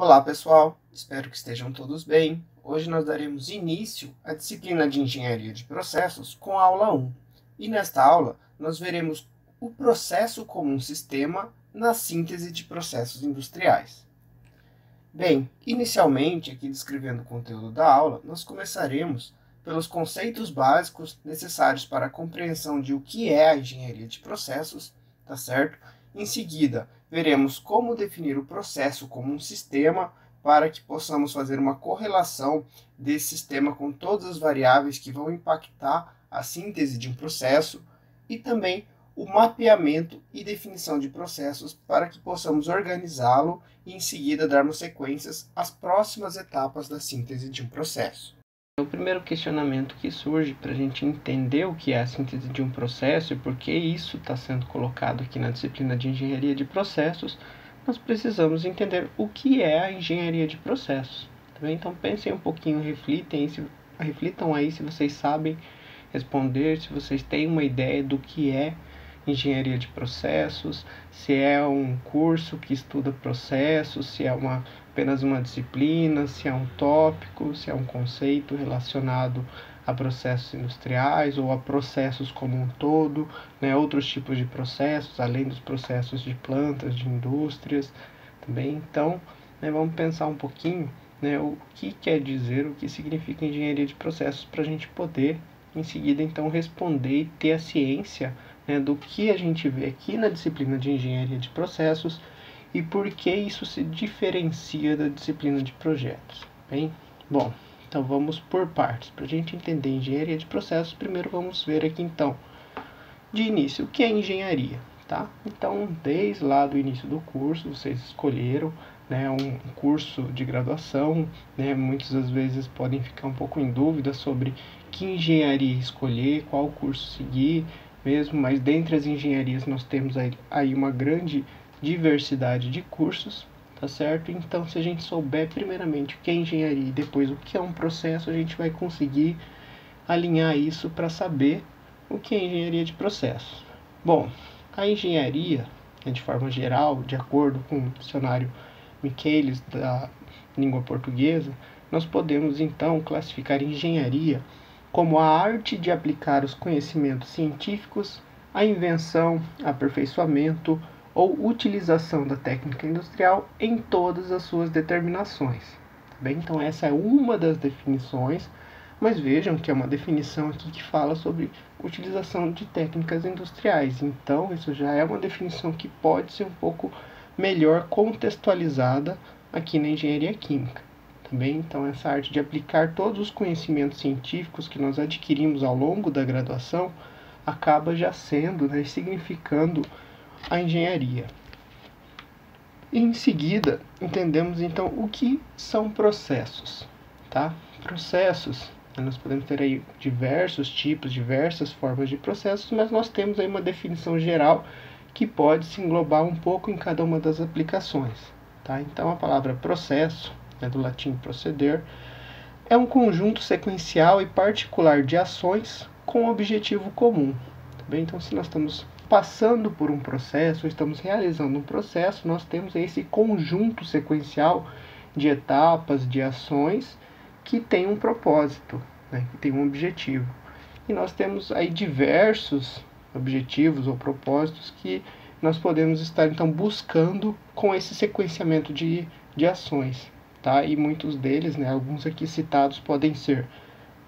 Olá pessoal, espero que estejam todos bem. Hoje nós daremos início à disciplina de Engenharia de Processos com a aula 1. E nesta aula nós veremos o processo como um sistema na síntese de processos industriais. Bem, inicialmente, aqui descrevendo o conteúdo da aula, nós começaremos pelos conceitos básicos necessários para a compreensão de o que é a engenharia de processos, tá certo? Em seguida, veremos como definir o processo como um sistema para que possamos fazer uma correlação desse sistema com todas as variáveis que vão impactar a síntese de um processo e também o mapeamento e definição de processos para que possamos organizá-lo e em seguida darmos sequências às próximas etapas da síntese de um processo. O primeiro questionamento que surge para a gente entender o que é a síntese de um processo e por que isso está sendo colocado aqui na disciplina de engenharia de processos, nós precisamos entender o que é a engenharia de processos. Tá bem? Então pensem um pouquinho, reflitam aí se vocês sabem responder, se vocês têm uma ideia do que é engenharia de processos, se é um curso que estuda processos, se é apenas uma disciplina, se é um tópico, se é um conceito relacionado a processos industriais ou a processos como um todo, né, outros tipos de processos, além dos processos de plantas, de indústrias também. Então, né, vamos pensar um pouquinho, né, o que quer dizer, o que significa engenharia de processos para a gente poder, em seguida, então, responder e ter a ciência, né, do que a gente vê aqui na disciplina de engenharia de processos e por que isso se diferencia da disciplina de projetos. Bem, bom, então vamos por partes. Para a gente entender engenharia de processos, primeiro vamos ver aqui então, de início, o que é engenharia, tá? Então, desde lá do início do curso, vocês escolheram, né, um curso de graduação, né, muitas das vezes podem ficar um pouco em dúvida sobre que engenharia escolher, qual curso seguir, mesmo, mas dentre as engenharias nós temos aí uma grande diversidade de cursos, tá certo? Então, se a gente souber primeiramente o que é engenharia e depois o que é um processo, a gente vai conseguir alinhar isso para saber o que é engenharia de processos. Bom, a engenharia, de forma geral, de acordo com o dicionário Michaelis da língua portuguesa, nós podemos então classificar engenharia como a arte de aplicar os conhecimentos científicos, a invenção, aperfeiçoamento ou utilização da técnica industrial em todas as suas determinações. Bem, então essa é uma das definições, mas vejam que é uma definição aqui que fala sobre utilização de técnicas industriais. Então isso já é uma definição que pode ser um pouco melhor contextualizada aqui na engenharia química. Também, então, essa arte de aplicar todos os conhecimentos científicos que nós adquirimos ao longo da graduação acaba já sendo, né, significando a engenharia. E em seguida, entendemos então o que são processos, tá? Processos, nós podemos ter aí diversos tipos, diversas formas de processos, mas nós temos aí uma definição geral que pode se englobar um pouco em cada uma das aplicações, tá? Então, a palavra processo, do latim proceder, é um conjunto sequencial e particular de ações com objetivo comum. Tá bem? Então, se nós estamos passando por um processo, estamos realizando um processo, nós temos esse conjunto sequencial de etapas, de ações que tem um propósito, né, que tem um objetivo. E nós temos aí diversos objetivos ou propósitos que nós podemos estar então buscando com esse sequenciamento de ações. Tá? E muitos deles, né, alguns aqui citados, podem ser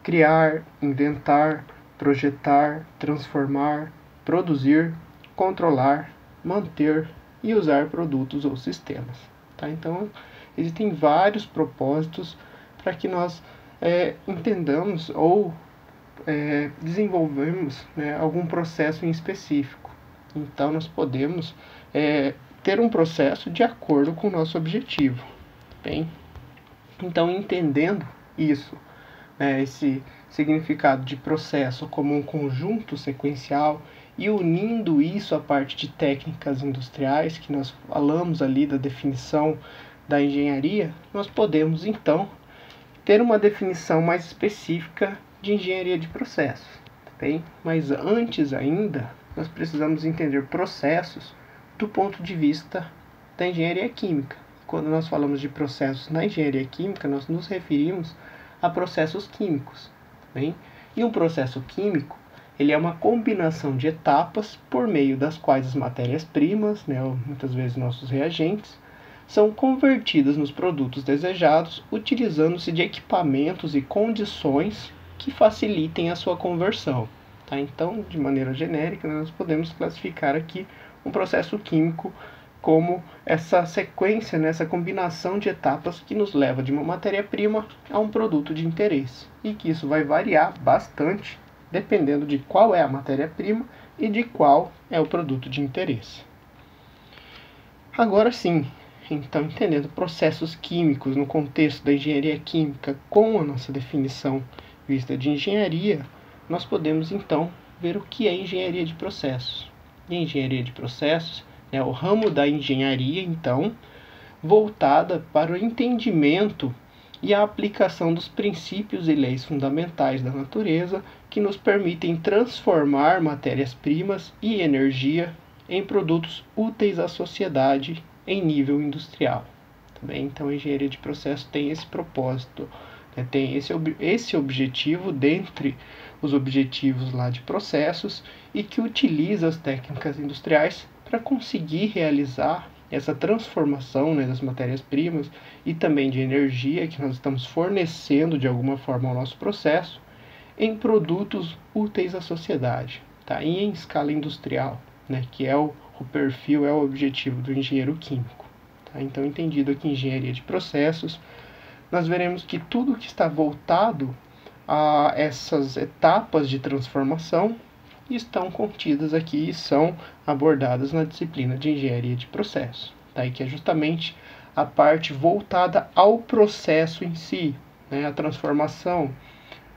criar, inventar, projetar, transformar, produzir, controlar, manter e usar produtos ou sistemas. Tá? Então, existem vários propósitos para que nós entendamos ou desenvolvemos, né, algum processo em específico. Então, nós podemos ter um processo de acordo com o nosso objetivo. Bem, então, entendendo isso, né, esse significado de processo como um conjunto sequencial e unindo isso à parte de técnicas industriais, que nós falamos ali da definição da engenharia, nós podemos então ter uma definição mais específica de engenharia de processos. Bem? Mas antes ainda, nós precisamos entender processos do ponto de vista da engenharia química. quando nós falamos de processos na engenharia química, nós nos referimos a processos químicos. Bem? E um processo químico, ele é uma combinação de etapas por meio das quais as matérias-primas, né, ou muitas vezes nossos reagentes, são convertidas nos produtos desejados, utilizando-se de equipamentos e condições que facilitem a sua conversão. Tá? Então, de maneira genérica, nós podemos classificar aqui um processo químico como essa sequência, né, essa combinação de etapas que nos leva de uma matéria-prima a um produto de interesse. E que isso vai variar bastante dependendo de qual é a matéria-prima e de qual é o produto de interesse. Agora sim, então, entendendo processos químicos no contexto da engenharia química com a nossa definição vista de engenharia, nós podemos então ver o que é engenharia de processos. E engenharia de processos é o ramo da engenharia, então, voltada para o entendimento e a aplicação dos princípios e leis fundamentais da natureza que nos permitem transformar matérias-primas e energia em produtos úteis à sociedade em nível industrial. Também, então, a engenharia de processo tem esse propósito, né? Tem esse objetivo dentre os objetivos lá de processos e que utiliza as técnicas industriais para conseguir realizar essa transformação, né, das matérias-primas e também de energia que nós estamos fornecendo de alguma forma ao nosso processo em produtos úteis à sociedade, tá? E em escala industrial, né, que é o perfil, é o objetivo do engenheiro químico. Tá? Então, entendido aqui engenharia de processos, nós veremos que tudo que está voltado a essas etapas de transformação estão contidas aqui e são abordadas na disciplina de engenharia de processos, tá? E que é justamente a parte voltada ao processo em si, né? A transformação,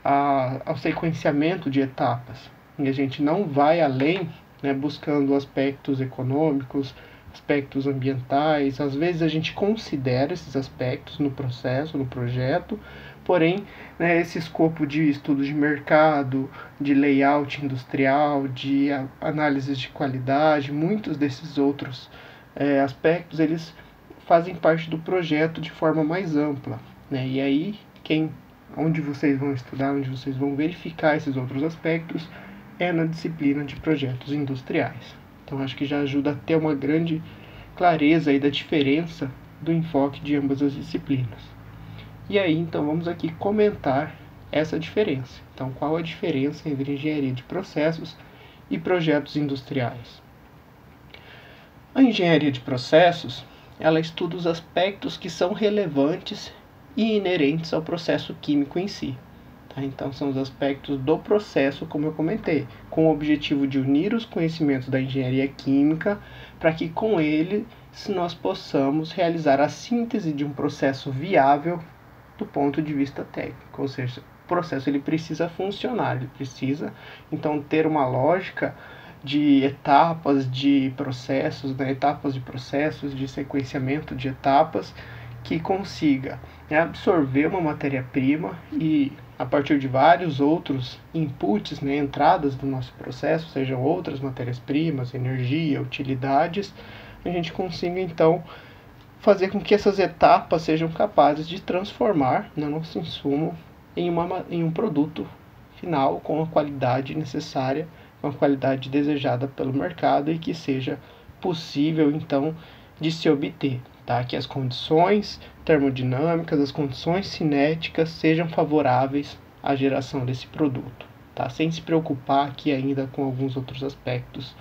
ao sequenciamento de etapas. E a gente não vai além, né, buscando aspectos econômicos, aspectos ambientais. Às vezes a gente considera esses aspectos no processo, no projeto, porém, né, esse escopo de estudo de mercado, de layout industrial, de análises de qualidade, muitos desses outros aspectos, eles fazem parte do projeto de forma mais ampla, né? E aí, onde vocês vão estudar, onde vocês vão verificar esses outros aspectos, é na disciplina de projetos industriais. Então, acho que já ajuda a ter uma grande clareza aí da diferença do enfoque de ambas as disciplinas. E aí, então, vamos aqui comentar essa diferença. Então, qual a diferença entre engenharia de processos e projetos industriais? A engenharia de processos, ela estuda os aspectos que são relevantes e inerentes ao processo químico em si. Tá? Então, são os aspectos do processo, como eu comentei, com o objetivo de unir os conhecimentos da engenharia química para que com ele nós possamos realizar a síntese de um processo viável do ponto de vista técnico, ou seja, o processo ele precisa funcionar, ele precisa então ter uma lógica de etapas de processos, né, etapas de processos, de sequenciamento de etapas que consiga, né, absorver uma matéria-prima e a partir de vários outros inputs, né, entradas do nosso processo, sejam outras matérias-primas, energia, utilidades, a gente consiga então fazer com que essas etapas sejam capazes de transformar, né, nosso insumo em um produto final com a qualidade necessária, com a qualidade desejada pelo mercado e que seja possível então de se obter, tá? Que as condições termodinâmicas, as condições cinéticas sejam favoráveis à geração desse produto, tá? Sem se preocupar aqui ainda com alguns outros aspectos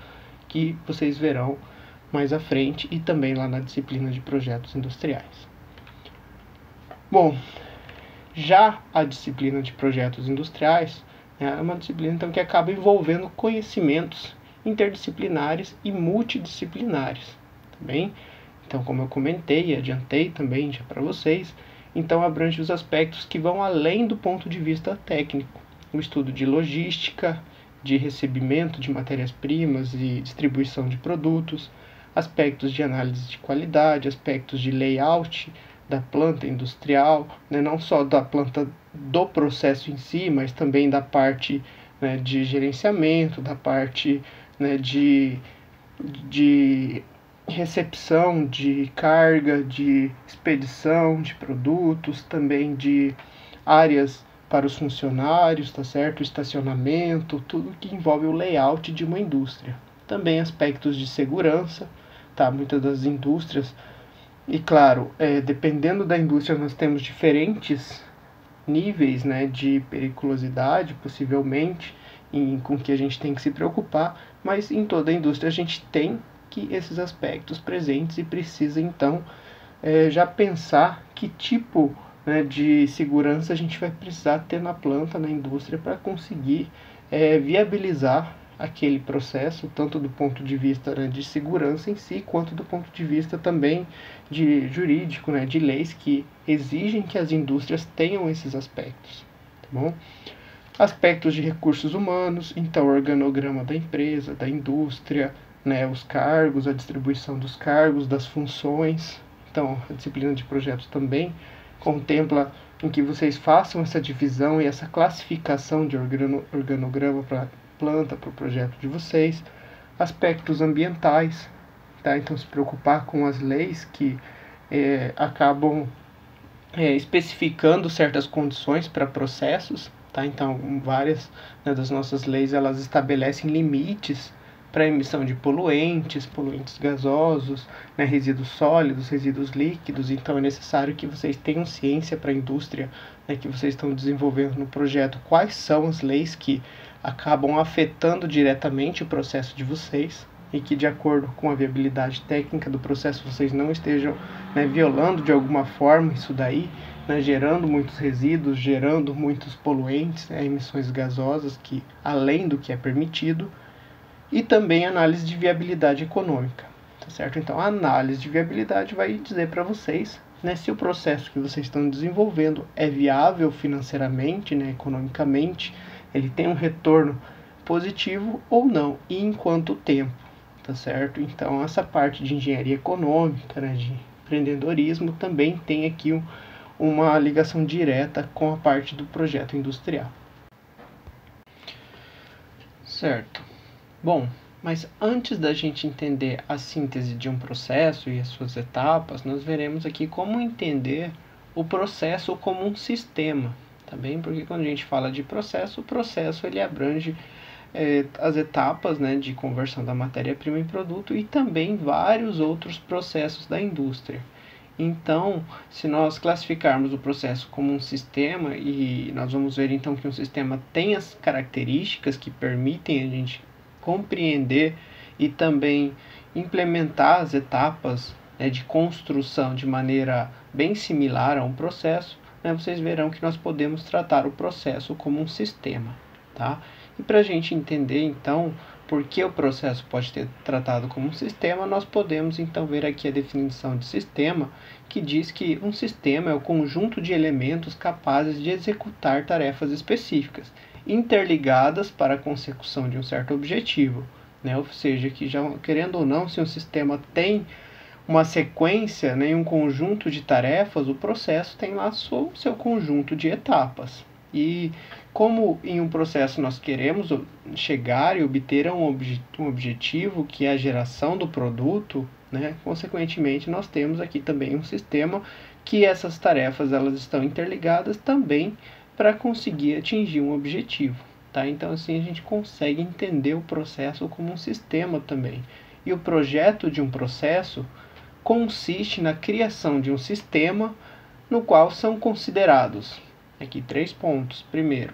que vocês verão mais à frente e também lá na disciplina de projetos industriais. Bom, já a disciplina de projetos industriais é uma disciplina então que acaba envolvendo conhecimentos interdisciplinares e multidisciplinares, tá bem? Então, como eu comentei e adiantei também já para vocês, então abrange os aspectos que vão além do ponto de vista técnico, o estudo de logística, de recebimento de matérias-primas e distribuição de produtos, aspectos de análise de qualidade, aspectos de layout da planta industrial, né, não só da planta do processo em si, mas também da parte, né, de gerenciamento, da parte, né, de recepção de carga, de expedição de produtos, também de áreas para os funcionários, tá certo? Estacionamento, tudo que envolve o layout de uma indústria. Também aspectos de segurança, tá? Muitas das indústrias, e claro, dependendo da indústria nós temos diferentes níveis, né, de periculosidade, possivelmente, com que a gente tem que se preocupar, mas em toda a indústria a gente tem que esses aspectos presentes e precisa então já pensar que tipo, né, de segurança a gente vai precisar ter na planta, na indústria, para conseguir viabilizar aquele processo, tanto do ponto de vista, né, de segurança em si, quanto do ponto de vista também de jurídico, né, de leis que exigem que as indústrias tenham esses aspectos, tá bom? Aspectos de recursos humanos, então o organograma da empresa, da indústria, né, os cargos, a distribuição dos cargos, das funções. Então, a disciplina de projetos também contempla em que vocês façam essa divisão e essa classificação de organograma para planta, para o projeto de vocês. Aspectos ambientais, tá? Então, se preocupar com as leis que acabam especificando certas condições para processos, tá? Então, várias, né, das nossas leis elas estabelecem limites para a emissão de poluentes gasosos, né, resíduos sólidos, resíduos líquidos. Então, é necessário que vocês tenham ciência para a indústria, né, que vocês estão desenvolvendo no projeto, quais são as leis que acabam afetando diretamente o processo de vocês, e que, de acordo com a viabilidade técnica do processo, vocês não estejam, né, violando de alguma forma isso daí, né, gerando muitos resíduos, gerando muitos poluentes, né, emissões gasosas, que além do que é permitido. E também análise de viabilidade econômica, tá certo? Então, a análise de viabilidade vai dizer para vocês, né, se o processo que vocês estão desenvolvendo é viável financeiramente, né, economicamente, ele tem um retorno positivo ou não, e em quanto tempo, tá certo? Então, essa parte de engenharia econômica, né, de empreendedorismo, também tem aqui uma ligação direta com a parte do projeto industrial. Certo. Bom, mas antes da gente entender a síntese de um processo e as suas etapas, nós veremos aqui como entender o processo como um sistema, tá bem? Porque quando a gente fala de processo, o processo ele abrange as etapas, né, de conversão da matéria-prima em produto e também vários outros processos da indústria. Então, se nós classificarmos o processo como um sistema, e nós vamos ver então que um sistema tem as características que permitem a gente compreender e também implementar as etapas, né, de construção de maneira bem similar a um processo, né, vocês verão que nós podemos tratar o processo como um sistema, tá? E para a gente entender então por que o processo pode ser tratado como um sistema, nós podemos então ver aqui a definição de sistema, que diz que um sistema é o conjunto de elementos capazes de executar tarefas específicas, interligadas para a consecução de um certo objetivo, né? Ou seja, que já querendo ou não, se um sistema tem uma sequência, né, um conjunto de tarefas, o processo tem lá seu conjunto de etapas. E como em um processo nós queremos chegar e obter um objetivo, que é a geração do produto, né, consequentemente nós temos aqui também um sistema que essas tarefas elas estão interligadas também para conseguir atingir um objetivo, tá? Então assim a gente consegue entender o processo como um sistema também. E o projeto de um processo consiste na criação de um sistema no qual são considerados aqui 3 pontos. Primeiro,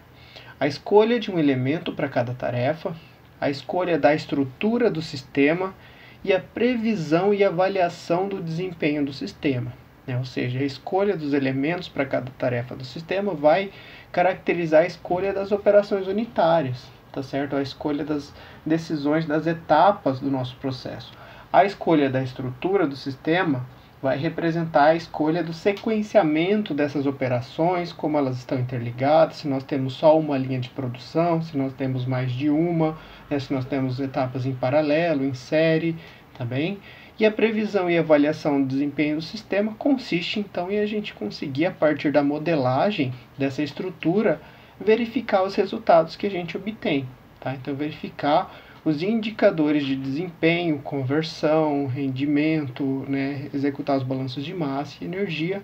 a escolha de um elemento para cada tarefa, a escolha da estrutura do sistema e a previsão e avaliação do desempenho do sistema, né? Ou seja, a escolha dos elementos para cada tarefa do sistema vai caracterizar a escolha das operações unitárias, tá certo? A escolha das decisões das etapas do nosso processo. A escolha da estrutura do sistema vai representar a escolha do sequenciamento dessas operações, como elas estão interligadas, se nós temos só uma linha de produção, se nós temos mais de uma, né, se nós temos etapas em paralelo, em série, tá bem? E a previsão e avaliação do desempenho do sistema consiste então em a gente conseguir, a partir da modelagem dessa estrutura, verificar os resultados que a gente obtém, tá? Então verificar os indicadores de desempenho, conversão, rendimento, né, executar os balanços de massa e energia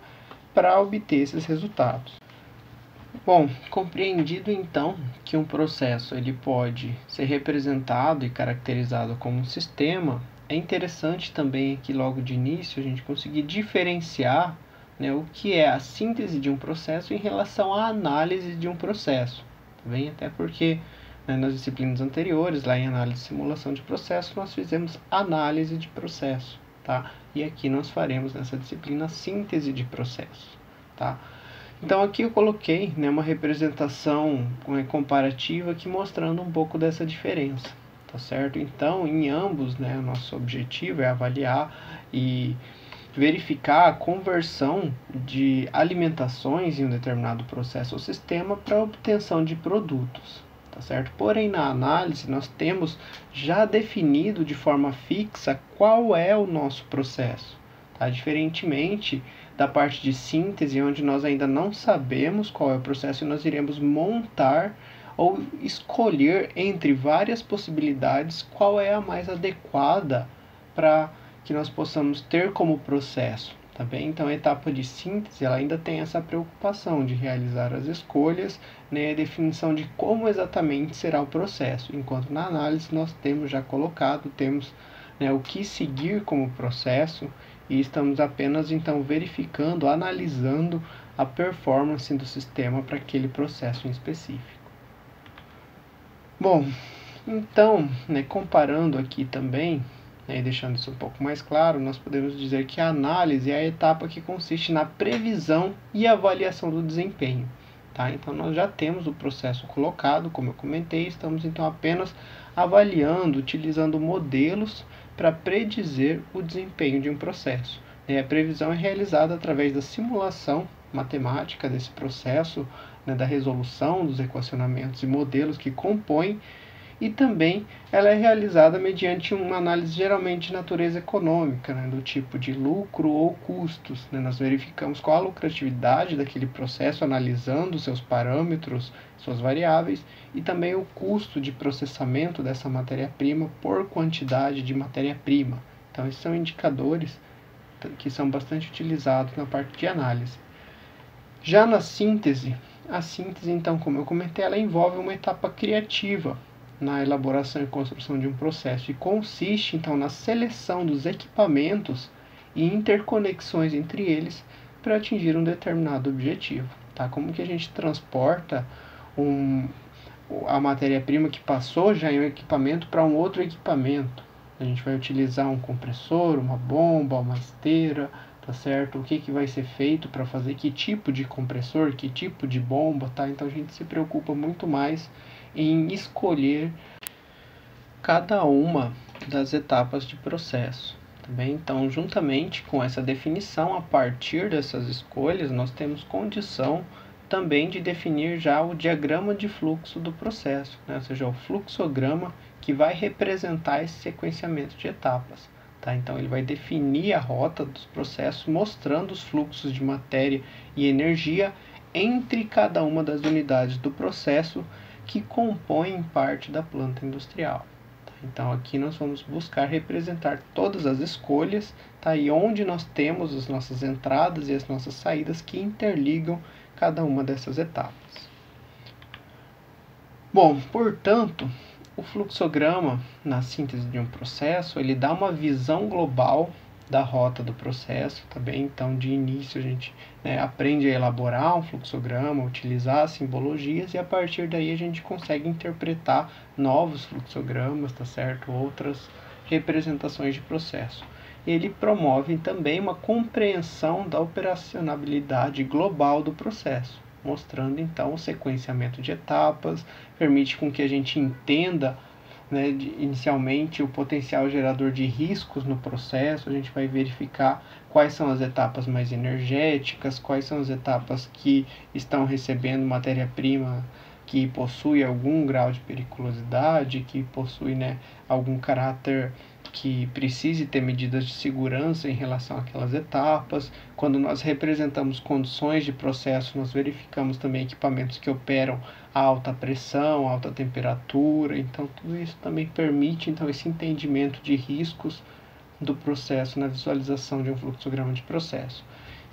para obter esses resultados. Bom, compreendido então que um processo ele pode ser representado e caracterizado como um sistema, é interessante também aqui logo de início a gente conseguir diferenciar, né, o que é a síntese de um processo em relação à análise de um processo. Tá bem? Até porque, né, nas disciplinas anteriores, lá em análise e simulação de processo, nós fizemos análise de processo, tá? E aqui nós faremos nessa disciplina síntese de processo, tá? Então aqui eu coloquei, né, uma representação comparativa aqui mostrando um pouco dessa diferença, tá certo? Então em ambos, né, o nosso objetivo é avaliar e verificar a conversão de alimentações em um determinado processo ou sistema para obtenção de produtos, tá certo? Porém na análise nós temos já definido de forma fixa qual é o nosso processo, tá? Diferentemente da parte de síntese, onde nós ainda não sabemos qual é o processo e nós iremos montar ou escolher entre várias possibilidades qual é a mais adequada para que nós possamos ter como processo, tá bem? Então a etapa de síntese ela ainda tem essa preocupação de realizar as escolhas, né, a definição de como exatamente será o processo, enquanto na análise nós temos já colocado, temos, né, o que seguir como processo e estamos apenas então verificando, analisando a performance do sistema para aquele processo em específico. Bom, então, né, comparando aqui também, né, deixando isso um pouco mais claro, nós podemos dizer que a análise é a etapa que consiste na previsão e avaliação do desempenho. Tá? Então nós já temos o processo colocado, como eu comentei, estamos então apenas avaliando, utilizando modelos para predizer o desempenho de um processo. A previsão é realizada através da simulação matemática desse processo, né, da resolução dos equacionamentos e modelos que compõem, e também ela é realizada mediante uma análise geralmente de natureza econômica, né, do tipo de lucro ou custos. Né? Nós verificamos qual a lucratividade daquele processo, analisando seus parâmetros, suas variáveis, e também o custo de processamento dessa matéria-prima por quantidade de matéria-prima. Então, esses são indicadores que são bastante utilizados na parte de análise. Já na síntese, a síntese, então, como eu comentei, ela envolve uma etapa criativa na elaboração e construção de um processo e consiste, então, na seleção dos equipamentos e interconexões entre eles para atingir um determinado objetivo. Tá? Como que a gente transporta a matéria-prima que passou já em um equipamento para um outro equipamento? A gente vai utilizar um compressor, uma bomba, uma esteira, tá certo? O que vai ser feito para fazer, que tipo de compressor, que tipo de bomba, tá? Então a gente se preocupa muito mais em escolher cada uma das etapas de processo, tá bem? Então, juntamente com essa definição, a partir dessas escolhas, nós temos condição também de definir já o diagrama de fluxo do processo, né? Ou seja, o fluxograma que vai representar esse sequenciamento de etapas. Tá? Então ele vai definir a rota dos processos, mostrando os fluxos de matéria e energia entre cada uma das unidades do processo que compõem parte da planta industrial. Tá? Então aqui nós vamos buscar representar todas as escolhas, tá? E onde nós temos as nossas entradas e as nossas saídas que interligam cada uma dessas etapas. Bom, portanto, o fluxograma, na síntese de um processo, ele dá uma visão global da rota do processo, tá bem? Então, de início, a gente, né, aprende a elaborar um fluxograma, utilizar simbologias, e a partir daí a gente consegue interpretar novos fluxogramas, tá certo? Outras representações de processo. Ele promove também uma compreensão da operacionalidade global do processo, mostrando então o sequenciamento de etapas, permite com que a gente entenda, né, inicialmente o potencial gerador de riscos no processo. A gente vai verificar quais são as etapas mais energéticas, quais são as etapas que estão recebendo matéria-prima que possui algum grau de periculosidade, que possui, né, algum caráter que precise ter medidas de segurança em relação àquelas etapas. Quando nós representamos condições de processo, nós verificamos também equipamentos que operam a alta pressão, alta temperatura. Então, tudo isso também permite então, esse entendimento de riscos do processo na visualização de um fluxograma de processo.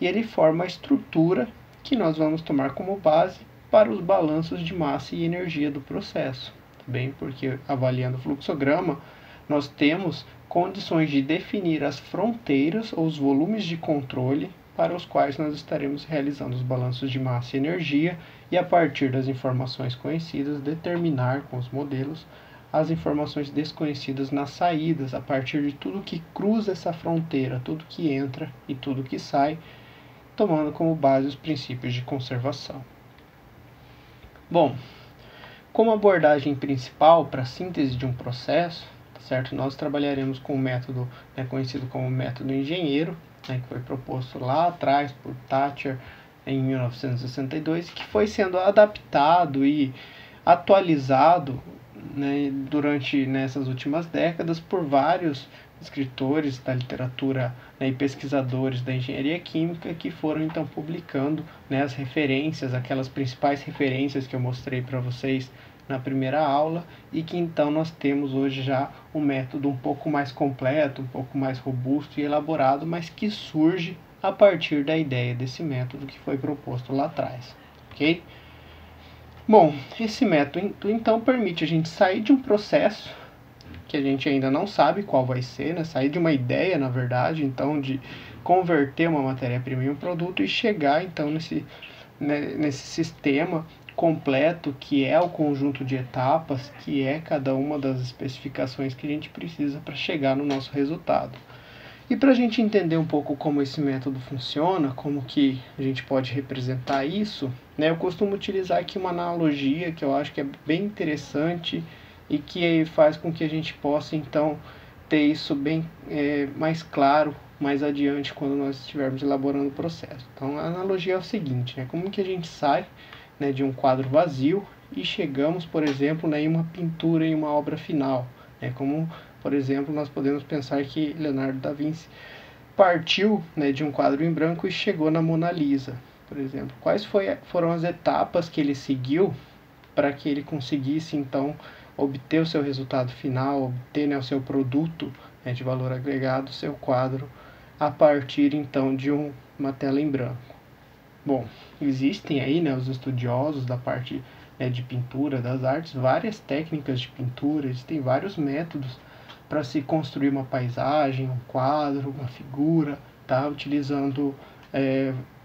E ele forma a estrutura que nós vamos tomar como base para os balanços de massa e energia do processo. Bem, porque avaliando o fluxograma, nós temos condições de definir as fronteiras ou os volumes de controle para os quais nós estaremos realizando os balanços de massa e energia e, a partir das informações conhecidas, determinar com os modelos as informações desconhecidas nas saídas, a partir de tudo que cruza essa fronteira, tudo que entra e tudo que sai, tomando como base os princípios de conservação. Bom, como abordagem principal para a síntese de um processo, certo? Nós trabalharemos com o método conhecido como método engenheiro, que foi proposto lá atrás por Thatcher em 1962, que foi sendo adaptado e atualizado durante nessas últimas décadas por vários escritores da literatura e pesquisadores da engenharia química que foram então publicando as referências, aquelas principais referências que eu mostrei para vocês na primeira aula, e que então nós temos hoje já um método um pouco mais completo, um pouco mais robusto e elaborado, mas que surge a partir da ideia desse método que foi proposto lá atrás, ok? Bom, esse método então permite a gente sair de um processo que a gente ainda não sabe qual vai ser, sair de uma ideia, na verdade, então de converter uma matéria-prima em um produto e chegar então nesse sistema completo que é o conjunto de etapas, que é cada uma das especificações que a gente precisa para chegar no nosso resultado. E para a gente entender um pouco como esse método funciona, como que a gente pode representar isso, eu costumo utilizar aqui uma analogia que eu acho que é bem interessante e que faz com que a gente possa então ter isso bem mais claro mais adiante quando nós estivermos elaborando o processo. Então a analogia é o seguinte, como que a gente sai de um quadro vazio e chegamos, por exemplo, em uma pintura, em uma obra final. Como, por exemplo, nós podemos pensar que Leonardo da Vinci partiu de um quadro em branco e chegou na Mona Lisa, por exemplo. Quais foram as etapas que ele seguiu para que ele conseguisse, então, obter o seu resultado final, obter o seu produto de valor agregado, o seu quadro, a partir, então, de uma tela em branco? Bom, existem aí os estudiosos da parte de pintura, das artes, várias técnicas de pintura, existem vários métodos para se construir uma paisagem, um quadro, uma figura, utilizando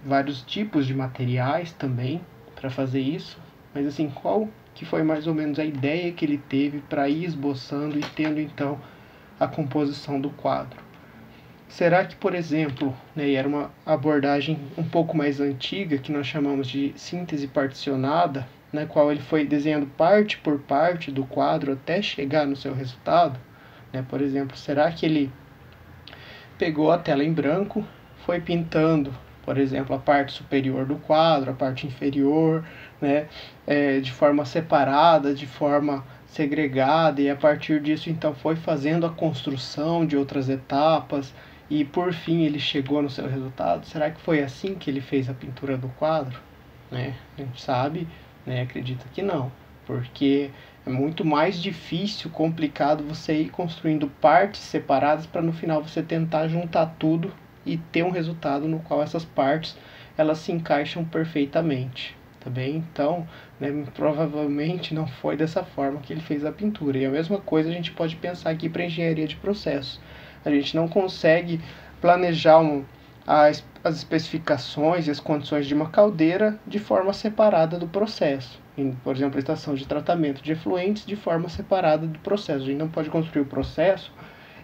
vários tipos de materiais também para fazer isso. Mas assim, qual que foi mais ou menos a ideia que ele teve para ir esboçando e tendo então a composição do quadro? Será que, por exemplo, era uma abordagem um pouco mais antiga, que nós chamamos de síntese particionada, na qual ele foi desenhando parte por parte do quadro até chegar no seu resultado? Por exemplo, será que ele pegou a tela em branco, foi pintando, por exemplo, a parte superior do quadro, a parte inferior, de forma separada, de forma segregada, e a partir disso então foi fazendo a construção de outras etapas, e por fim ele chegou no seu resultado? Será que foi assim que ele fez a pintura do quadro? A gente sabe, acredita que não, porque é muito mais difícil, complicado você ir construindo partes separadas para no final você tentar juntar tudo e ter um resultado no qual essas partes elas se encaixam perfeitamente, tá bem? Então, provavelmente não foi dessa forma que ele fez a pintura. E a mesma coisa a gente pode pensar aqui para engenharia de processos. A gente não consegue planejar as especificações e as condições de uma caldeira de forma separada do processo. Por exemplo, a estação de tratamento de efluentes de forma separada do processo. A gente não pode construir o processo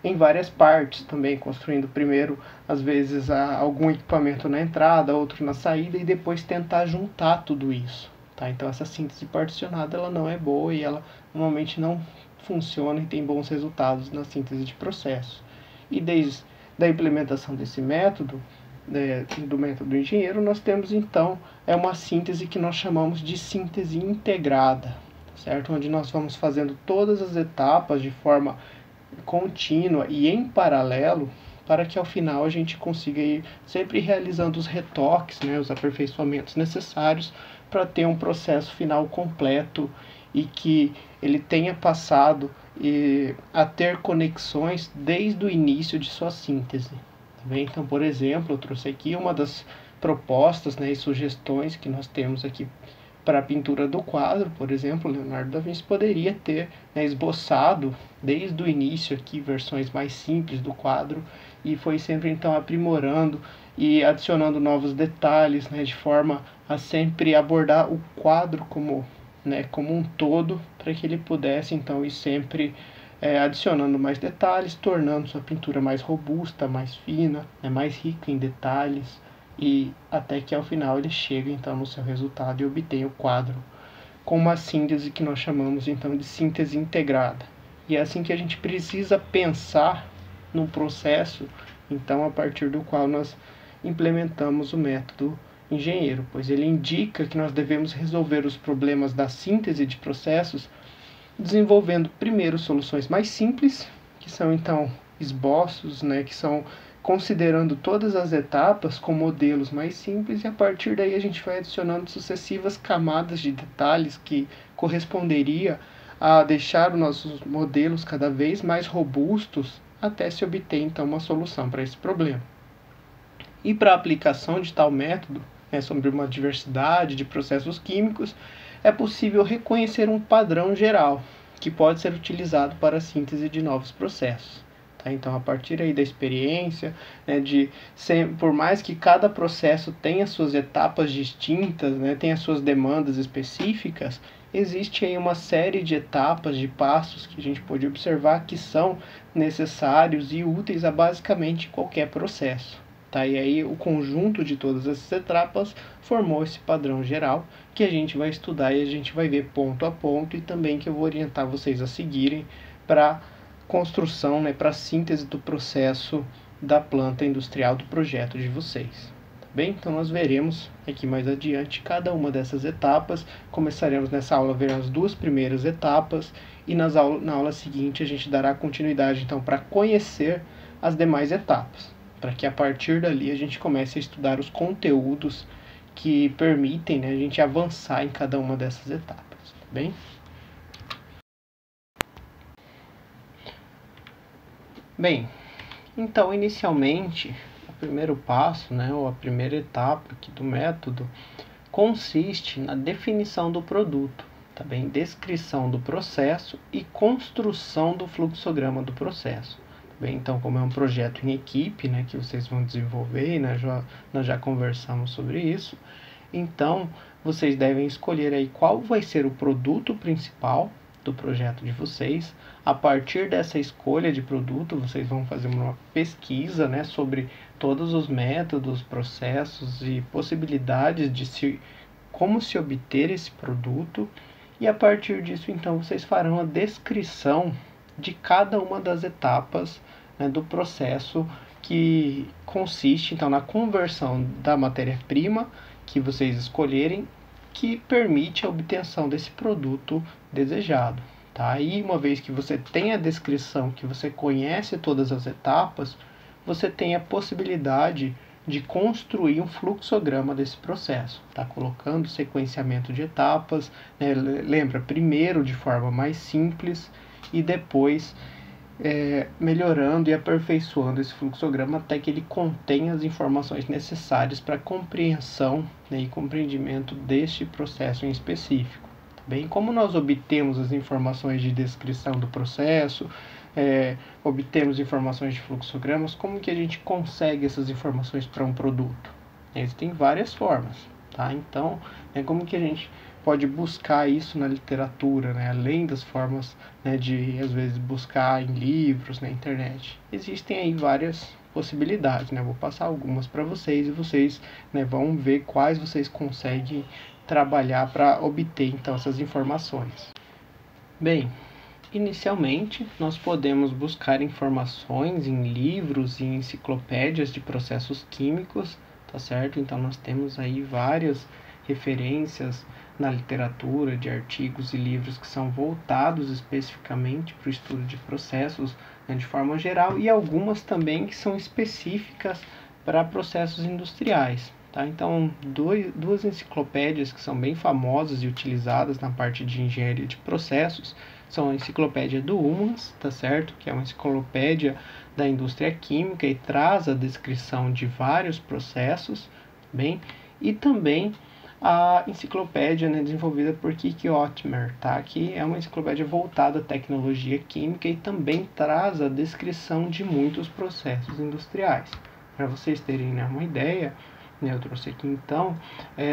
em várias partes também, construindo primeiro, às vezes, algum equipamento na entrada, outro na saída, e depois tentar juntar tudo isso. Então essa síntese particionada ela não é boa e ela normalmente não funciona e tem bons resultados na síntese de processo. E desde a implementação desse método, do método engenheiro, nós temos então uma síntese que nós chamamos de síntese integrada, certo? Onde nós vamos fazendo todas as etapas de forma contínua e em paralelo, para que ao final a gente consiga ir sempre realizando os retoques, né, os aperfeiçoamentos necessários para ter um processo final completo e que ele tenha passado a ter conexões desde o início de sua síntese. Tá bem? Então, por exemplo, eu trouxe aqui uma das propostas, né, e sugestões que nós temos aqui para a pintura do quadro. Por exemplo, Leonardo da Vinci poderia ter, né, esboçado desde o início aqui versões mais simples do quadro e foi sempre então aprimorando e adicionando novos detalhes, né, de forma a sempre abordar o quadro como, né, como um todo, para que ele pudesse então ir sempre adicionando mais detalhes, tornando sua pintura mais robusta, mais fina, né, mais rica em detalhes, e até que ao final ele chega então no seu resultado e obtém o quadro com uma síntese que nós chamamos então de síntese integrada. E é assim que a gente precisa pensar no processo, então a partir do qual nós implementamos o método engenheiro, pois ele indica que nós devemos resolver os problemas da síntese de processos desenvolvendo primeiro soluções mais simples, que são então esboços, né, que são considerando todas as etapas com modelos mais simples, e a partir daí a gente vai adicionando sucessivas camadas de detalhes que corresponderia a deixar os nossos modelos cada vez mais robustos até se obter então uma solução para esse problema. E para a aplicação de tal método, sobre uma diversidade de processos químicos, é possível reconhecer um padrão geral que pode ser utilizado para a síntese de novos processos. Tá? Então, a partir aí da experiência, né, por mais que cada processo tenha suas etapas distintas, né, tenha suas demandas específicas, existe aí uma série de etapas, de passos que a gente pode observar que são necessários e úteis a basicamente qualquer processo. Tá? E aí o conjunto de todas essas etapas formou esse padrão geral que a gente vai estudar e a gente vai ver ponto a ponto, e também que eu vou orientar vocês a seguirem para construção, né, para síntese do processo da planta industrial do projeto de vocês. Tá bem? Então nós veremos aqui mais adiante cada uma dessas etapas. Começaremos nessa aula a ver as duas primeiras etapas e na aula seguinte a gente dará continuidade então para conhecer as demais etapas, para que a partir dali a gente comece a estudar os conteúdos que permitem, né, a gente avançar em cada uma dessas etapas, tá bem? Bem, então inicialmente o primeiro passo, né, ou a primeira etapa aqui do método consiste na definição do produto, tá bem? Descrição do processo e construção do fluxograma do processo. Bem, então, como é um projeto em equipe, né, que vocês vão desenvolver, né, nós já conversamos sobre isso, então vocês devem escolher aí qual vai ser o produto principal do projeto de vocês. A partir dessa escolha de produto, vocês vão fazer uma pesquisa, né, sobre todos os métodos, processos e possibilidades de como se obter esse produto, e a partir disso, então, vocês farão a descrição de cada uma das etapas, né, do processo, que consiste então na conversão da matéria-prima que vocês escolherem, que permite a obtenção desse produto desejado. Tá? E uma vez que você tem a descrição, que você conhece todas as etapas, você tem a possibilidade de construir um fluxograma desse processo, tá? Colocando sequenciamento de etapas, né? Lembra, primeiro de forma mais simples e depois melhorando e aperfeiçoando esse fluxograma até que ele contenha as informações necessárias para a compreensão, né, e compreendimento deste processo em específico. Tá bem? Como nós obtemos as informações de descrição do processo, obtemos informações de fluxogramas, como que a gente consegue essas informações para um produto? Existem várias formas, tá? Então, como que a gente pode buscar isso na literatura, né? Além das formas, né, de às vezes buscar em livros, na internet. Existem aí várias possibilidades, né? Vou passar algumas para vocês e vocês, né, vão ver quais vocês conseguem trabalhar para obter então essas informações. Bem, inicialmente nós podemos buscar informações em livros e enciclopédias de processos químicos, tá certo? Então nós temos aí várias referências na literatura de artigos e livros que são voltados especificamente para o estudo de processos né, de forma geral, e algumas também que são específicas para processos industriais. Tá? Então, duas enciclopédias que são bem famosas e utilizadas na parte de engenharia de processos são a enciclopédia do Humans, tá certo? Que é uma enciclopédia da indústria química e traz a descrição de vários processos, bem, e também a enciclopédia, né, desenvolvida por Kiki Ottmer, tá? Que é uma enciclopédia voltada à tecnologia química e também traz a descrição de muitos processos industriais. Para vocês terem, né, uma ideia, né, eu trouxe aqui então,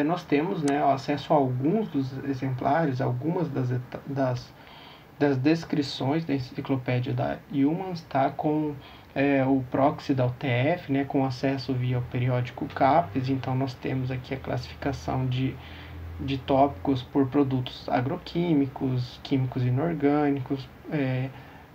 nós temos, né, acesso a alguns dos exemplares, algumas das descrições da enciclopédia da Humans, tá? Com o proxy da UTF, né, com acesso via o periódico CAPES. Então nós temos aqui a classificação de tópicos por produtos agroquímicos, químicos inorgânicos,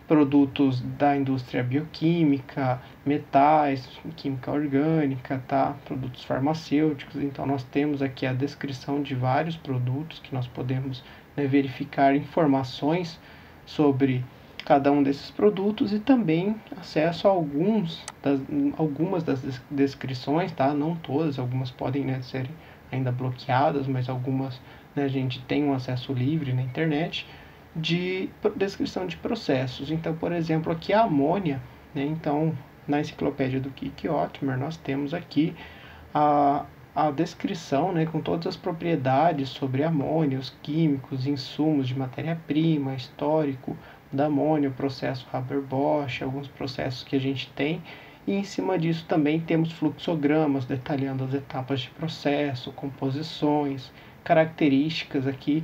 produtos da indústria bioquímica, metais, química orgânica, tá? Produtos farmacêuticos. Então nós temos aqui a descrição de vários produtos que nós podemos, né, verificar informações sobre cada um desses produtos e também acesso a algumas das descrições, tá? Não todas, algumas podem, né, ser ainda bloqueadas, mas algumas, né, a gente tem um acesso livre na internet de descrição de processos. Então, por exemplo, aqui a amônia, né? Então, na enciclopédia do Kiki Ottmer, nós temos aqui a descrição, né, com todas as propriedades sobre a amônia, os químicos, insumos de matéria-prima, histórico da amônia, o processo Haber-Bosch, alguns processos que a gente tem, e em cima disso também temos fluxogramas detalhando as etapas de processo, composições, características aqui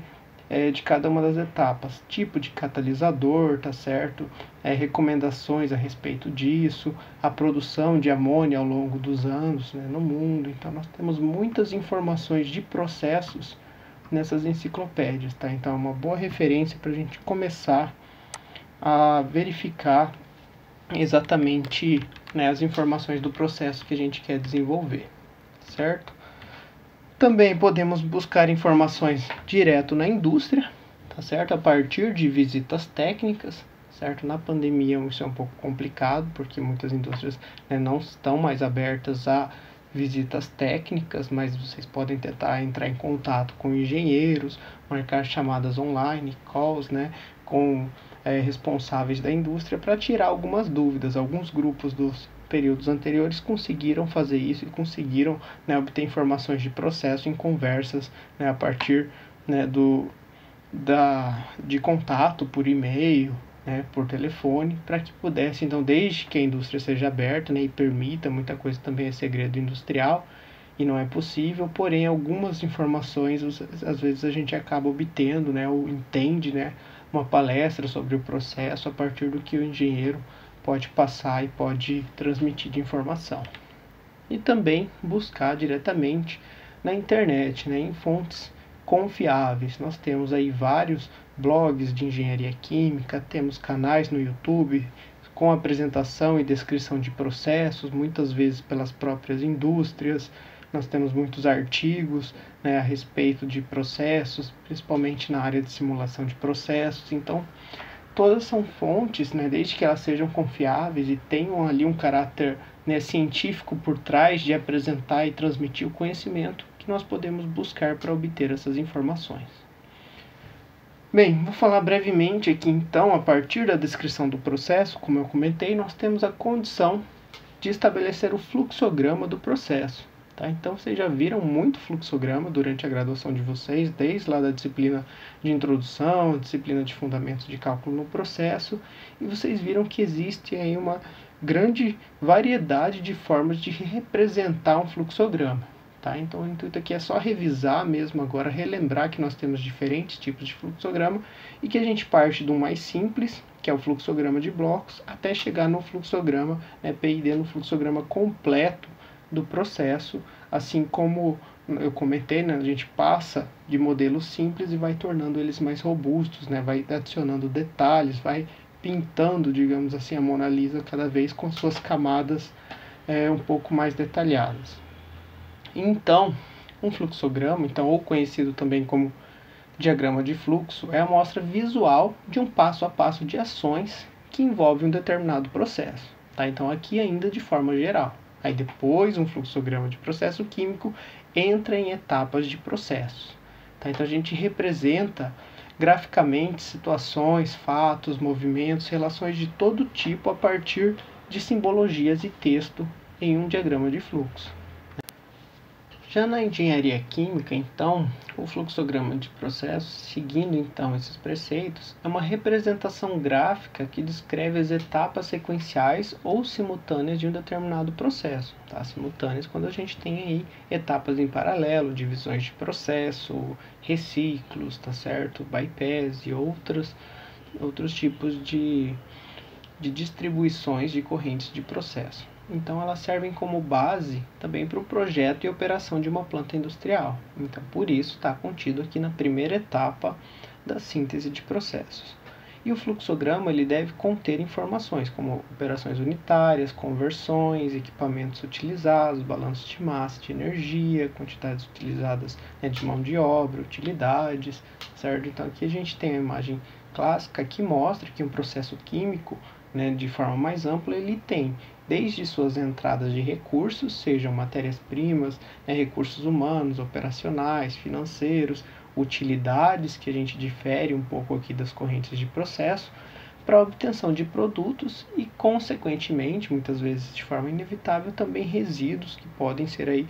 de cada uma das etapas, tipo de catalisador, tá certo? Recomendações a respeito disso, a produção de amônia ao longo dos anos, né, no mundo. Então nós temos muitas informações de processos nessas enciclopédias, tá? Então é uma boa referência para a gente começar a verificar exatamente, né, as informações do processo que a gente quer desenvolver, certo? Também podemos buscar informações direto na indústria, tá certo? A partir de visitas técnicas, certo? Na pandemia isso é um pouco complicado, porque muitas indústrias, né, não estão mais abertas a visitas técnicas, mas vocês podem tentar entrar em contato com engenheiros, marcar chamadas online, calls, né, com responsáveis da indústria para tirar algumas dúvidas. Alguns grupos dos períodos anteriores conseguiram fazer isso e conseguiram, né, obter informações de processo em conversas, né, a partir, né, de contato por e-mail, né, por telefone, para que pudesse, então, desde que a indústria seja aberta, né, e permita, muita coisa também é segredo industrial e não é possível, porém algumas informações às vezes a gente acaba obtendo, né, ou entende, né, uma palestra sobre o processo a partir do que o engenheiro pode passar e pode transmitir de informação. E também buscar diretamente na internet, né, em fontes confiáveis. Nós temos aí vários blogs de engenharia química, temos canais no YouTube com apresentação e descrição de processos, muitas vezes pelas próprias indústrias. Nós temos muitos artigos, né, a respeito de processos, principalmente na área de simulação de processos. Então, todas são fontes, né, desde que elas sejam confiáveis e tenham ali um caráter, né, científico por trás de apresentar e transmitir o conhecimento que nós podemos buscar para obter essas informações. Bem, vou falar brevemente aqui então, a partir da descrição do processo, como eu comentei, nós temos a condição de estabelecer o fluxograma do processo. Tá? Então vocês já viram muito fluxograma durante a graduação de vocês, desde lá da disciplina de introdução, disciplina de fundamentos de cálculo no processo, e vocês viram que existe aí uma grande variedade de formas de representar um fluxograma. Tá? Então o intuito aqui é só revisar mesmo agora, relembrar que nós temos diferentes tipos de fluxograma e que a gente parte do mais simples, que é o fluxograma de blocos, até chegar no fluxograma, né, PID, no fluxograma completo do processo, assim como eu comentei, né, a gente passa de modelos simples e vai tornando eles mais robustos, né, vai adicionando detalhes, vai pintando, digamos assim, a Mona Lisa cada vez com suas camadas um pouco mais detalhadas. Então, um fluxograma, então, ou conhecido também como diagrama de fluxo, é a amostra visual de um passo a passo de ações que envolve um determinado processo. Tá? Então aqui ainda de forma geral. Aí depois um fluxograma de processo químico entra em etapas de processos. Tá? Então a gente representa graficamente situações, fatos, movimentos, relações de todo tipo a partir de simbologias e texto em um diagrama de fluxo. Já na engenharia química, então, o fluxograma de processos, seguindo então esses preceitos, é uma representação gráfica que descreve as etapas sequenciais ou simultâneas de um determinado processo. Tá? Simultâneas quando a gente tem aí etapas em paralelo, divisões de processo, reciclos, tá certo? Bypass e outros tipos de distribuições de correntes de processo. Então elas servem como base também para o projeto e operação de uma planta industrial. Então por isso está contido aqui na primeira etapa da síntese de processos. E o fluxograma ele deve conter informações como operações unitárias, conversões, equipamentos utilizados, balanço de massa, de energia, quantidades utilizadas, né, de mão de obra, utilidades, certo? Então aqui a gente tem a imagem clássica que mostra que um processo químico, né, de forma mais ampla, ele tem desde suas entradas de recursos, sejam matérias-primas, né, recursos humanos, operacionais, financeiros, utilidades, que a gente difere um pouco aqui das correntes de processo, para a obtenção de produtos e, consequentemente, muitas vezes de forma inevitável, também resíduos que podem ser aí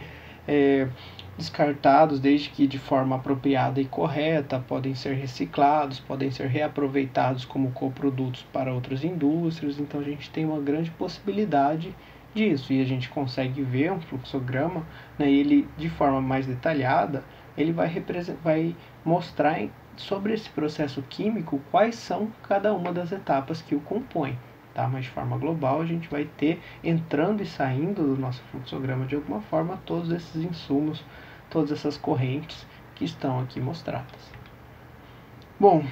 descartados, desde que de forma apropriada e correta, podem ser reciclados, podem ser reaproveitados como coprodutos para outras indústrias. Então a gente tem uma grande possibilidade disso e a gente consegue ver um fluxograma, né, ele de forma mais detalhada, ele vai mostrar sobre esse processo químico quais são cada uma das etapas que o compõem. Tá? Mas de forma global a gente vai ter entrando e saindo do nosso fluxograma de alguma forma todos esses insumos, todas essas correntes que estão aqui mostradas. Bom,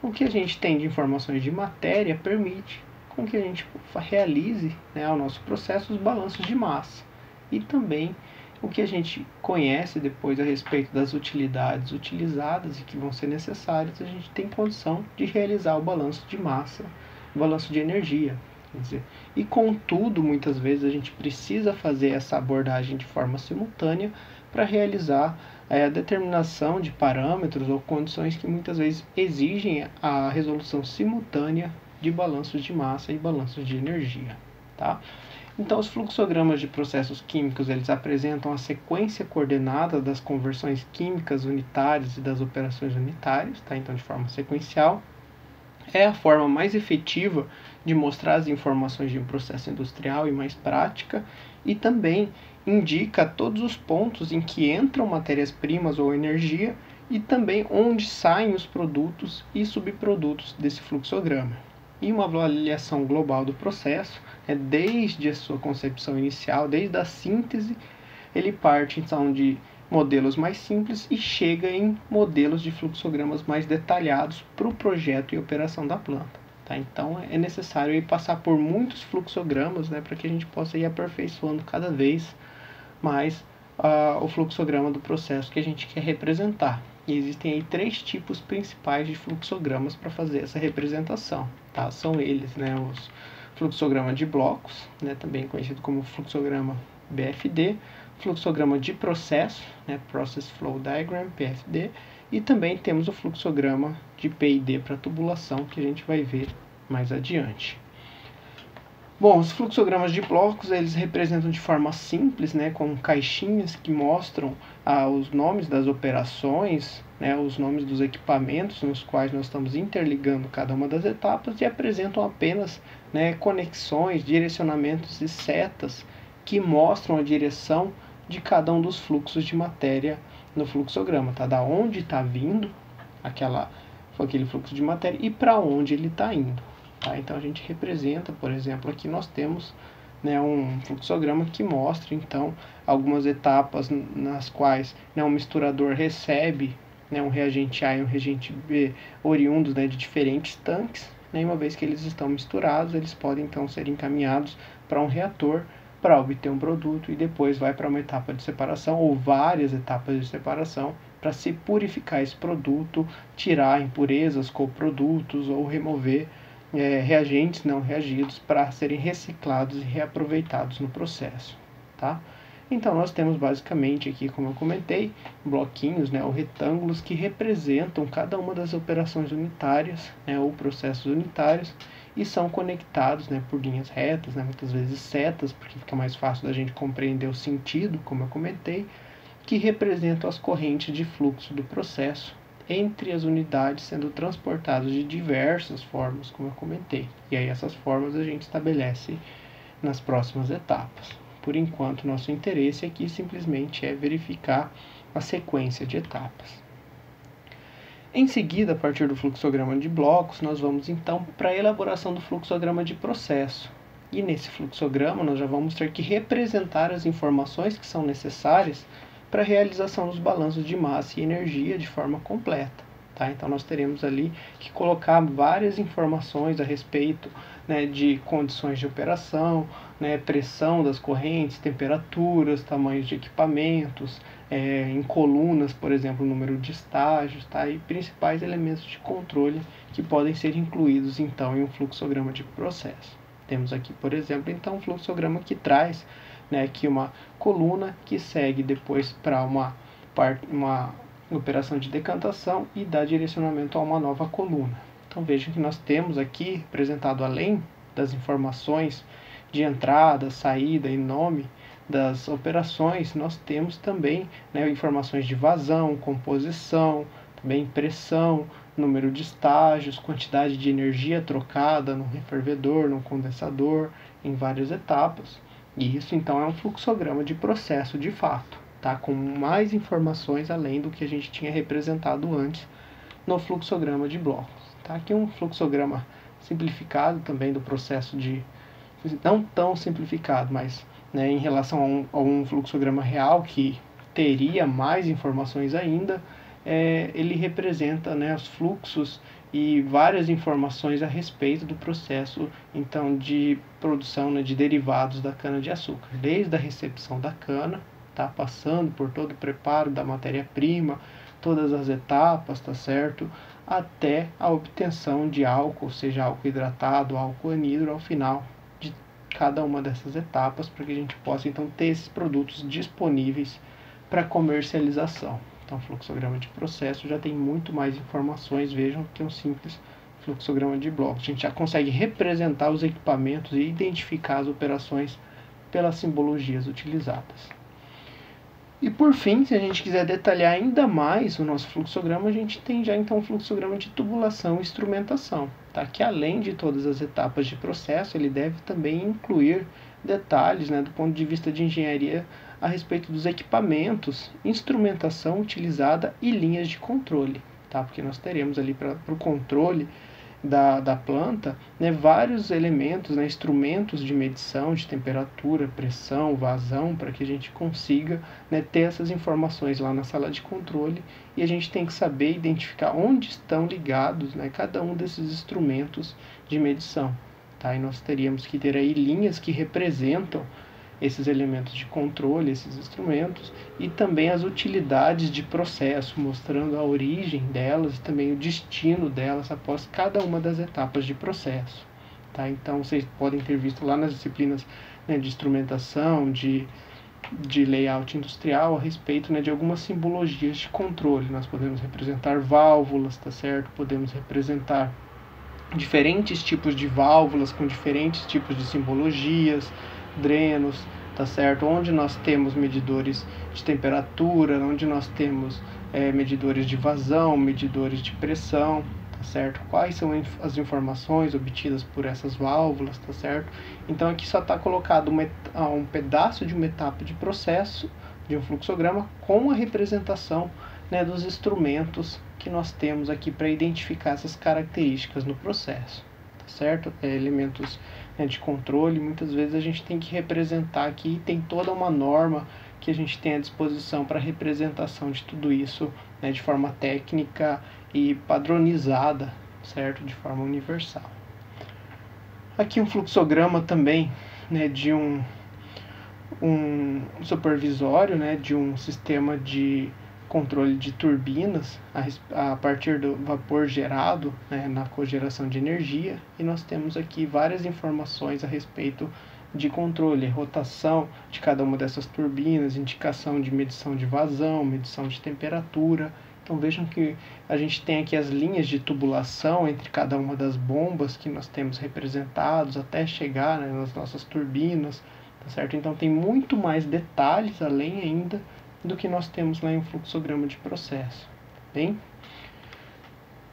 o que a gente tem de informações de matéria permite com que a gente realize, né, ao nosso processo os balanços de massa e também o que a gente conhece depois a respeito das utilidades utilizadas e que vão ser necessárias, a gente tem condição de realizar o balanço de massa, o balanço de energia. Quer dizer, e contudo, muitas vezes a gente precisa fazer essa abordagem de forma simultânea para realizar a determinação de parâmetros ou condições que muitas vezes exigem a resolução simultânea de balanços de massa e balanços de energia. Tá? Então, os fluxogramas de processos químicos eles apresentam a sequência coordenada das conversões químicas unitárias e das operações unitárias, tá? Então, de forma sequencial. É a forma mais efetiva de mostrar as informações de um processo industrial e mais prática, e também indica todos os pontos em que entram matérias-primas ou energia e também onde saem os produtos e subprodutos desse fluxograma. E uma avaliação global do processo, desde a sua concepção inicial, desde a síntese, ele parte então de modelos mais simples e chega em modelos de fluxogramas mais detalhados para o projeto e operação da planta. Tá? Então é necessário ir passar por muitos fluxogramas, né, para que a gente possa ir aperfeiçoando cada vez mais o fluxograma do processo que a gente quer representar. E existem aí 3 tipos principais de fluxogramas para fazer essa representação. Tá? São eles, né, os fluxograma de blocos, né, também conhecido como fluxograma BFD, fluxograma de processo, né, Process Flow Diagram, PFD, e também temos o fluxograma de PID para tubulação, que a gente vai ver mais adiante. Bom, os fluxogramas de blocos, eles representam de forma simples, né, com caixinhas que mostram os nomes das operações, né, os nomes dos equipamentos nos quais nós estamos interligando cada uma das etapas e apresentam apenas, né, conexões, direcionamentos e setas que mostram a direção de cada um dos fluxos de matéria no fluxograma, tá? Da onde está vindo aquele fluxo de matéria e para onde ele está indo. Tá? Então a gente representa, por exemplo, aqui nós temos, né, um fluxograma que mostra então algumas etapas nas quais, né, um misturador recebe, né, um reagente A e um reagente B oriundos, né, de diferentes tanques, né, e uma vez que eles estão misturados, eles podem então ser encaminhados para um reator para obter um produto e depois vai para uma etapa de separação ou várias etapas de separação para se purificar esse produto, tirar impurezas, coprodutos ou remover reagentes não reagidos para serem reciclados e reaproveitados no processo, tá? Então nós temos basicamente aqui, como eu comentei, bloquinhos, ou retângulos que representam cada uma das operações unitárias, ou processos unitários, e são conectados, por linhas retas, muitas vezes setas, porque fica mais fácil da gente compreender o sentido, como eu comentei, que representam as correntes de fluxo do processo entre as unidades sendo transportadas de diversas formas, como eu comentei. E aí essas formas a gente estabelece nas próximas etapas. Por enquanto, nosso interesse aqui simplesmente é verificar a sequência de etapas. Em seguida, a partir do fluxograma de blocos, nós vamos então para a elaboração do fluxograma de processo. E nesse fluxograma nós já vamos ter que representar as informações que são necessárias para a realização dos balanços de massa e energia de forma completa. Tá? Então nós teremos ali que colocar várias informações a respeito de condições de operação, pressão das correntes, temperaturas, tamanhos de equipamentos, em colunas, por exemplo, o número de estágios, tá? E principais elementos de controle que podem ser incluídos então em um fluxograma de processo. Temos aqui, por exemplo, então um fluxograma que traz aqui uma coluna que segue depois para uma operação de decantação e dá direcionamento a uma nova coluna. Então vejam que nós temos aqui representado, além das informações de entrada, saída e nome das operações, nós temos também informações de vazão, composição, também pressão, número de estágios, quantidade de energia trocada no fervedor, no condensador, em várias etapas. E isso então é um fluxograma de processo de fato, tá? Com mais informações além do que a gente tinha representado antes no fluxograma de blocos. Tá? Aqui um fluxograma simplificado também do processo de... não tão simplificado, mas em relação a um fluxograma real que teria mais informações ainda, ele representa os fluxos e várias informações a respeito do processo então de produção de derivados da cana-de-açúcar, desde a recepção da cana, tá, passando por todo o preparo da matéria-prima, todas as etapas, tá certo, até a obtenção de álcool, seja álcool hidratado, álcool anidro, ao final de cada uma dessas etapas, para que a gente possa então ter esses produtos disponíveis para comercialização. Então, o fluxograma de processo já tem muito mais informações, vejam, que um simples fluxograma de blocos. A gente já consegue representar os equipamentos e identificar as operações pelas simbologias utilizadas. E por fim, se a gente quiser detalhar ainda mais o nosso fluxograma, a gente tem já então um fluxograma de tubulação e instrumentação, tá? Que além de todas as etapas de processo, ele deve também incluir detalhes do ponto de vista de engenharia a respeito dos equipamentos, instrumentação utilizada e linhas de controle, tá? Porque nós teremos ali para o controle da planta vários elementos, instrumentos de medição de temperatura, pressão, vazão, para que a gente consiga ter essas informações lá na sala de controle, e a gente tem que saber identificar onde estão ligados cada um desses instrumentos de medição. Tá? E nós teríamos que ter aí linhas que representam esses elementos de controle, esses instrumentos, e também as utilidades de processo, mostrando a origem delas e também o destino delas após cada uma das etapas de processo. Tá? Então, vocês podem ter visto lá nas disciplinas de instrumentação, de layout industrial, a respeito de algumas simbologias de controle. Nós podemos representar válvulas, tá certo? Podemos representar diferentes tipos de válvulas com diferentes tipos de simbologias, drenos, tá certo? Onde nós temos medidores de temperatura, onde nós temos medidores de vazão, medidores de pressão, tá certo? Quais são as informações obtidas por essas válvulas, tá certo? Então aqui só está colocado um pedaço de uma etapa de processo de um fluxograma com a representação dos instrumentos que nós temos aqui para identificar essas características no processo, tá certo? Elementos de controle, muitas vezes a gente tem que representar aqui, tem toda uma norma que a gente tem à disposição para representação de tudo isso de forma técnica e padronizada, certo? De forma universal. Aqui um fluxograma também de um supervisório, de um sistema de controle de turbinas a partir do vapor gerado, né, na cogeração de energia, e nós temos aqui várias informações a respeito de controle, rotação de cada uma dessas turbinas, indicação de medição de vazão, medição de temperatura. Então vejam que a gente tem aqui as linhas de tubulação entre cada uma das bombas que nós temos representados até chegar, né, nas nossas turbinas, tá certo? Então tem muito mais detalhes além ainda do que nós temos lá em um fluxograma de processo, bem?